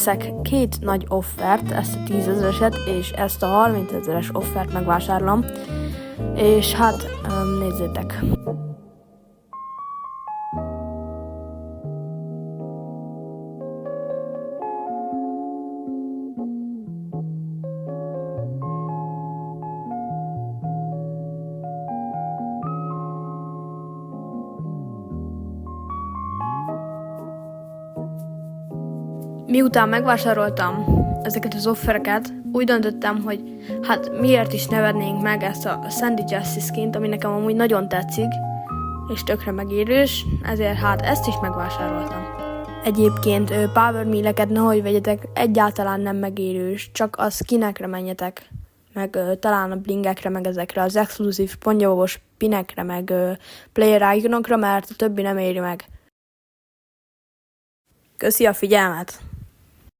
Veszek két nagy offert, ezt a 10 000-eset és ezt a 30 000-es offert megvásárolom, és hát nézzétek. Miután megvásároltam ezeket az offereket, úgy döntöttem, hogy hát miért is ne vennénk meg ezt a Sandy Jessie skint, ami nekem amúgy nagyon tetszik, és tökre megérős, ezért hát ezt is megvásároltam. Egyébként Power Meal-eket nehogy vegyetek, egyáltalán nem megérős, csak a skinekre menjetek, meg talán a blingekre, meg ezekre az exkluzív pontnyomós pinekre, meg player iconokra, mert a többi nem éri meg. Köszi a figyelmet!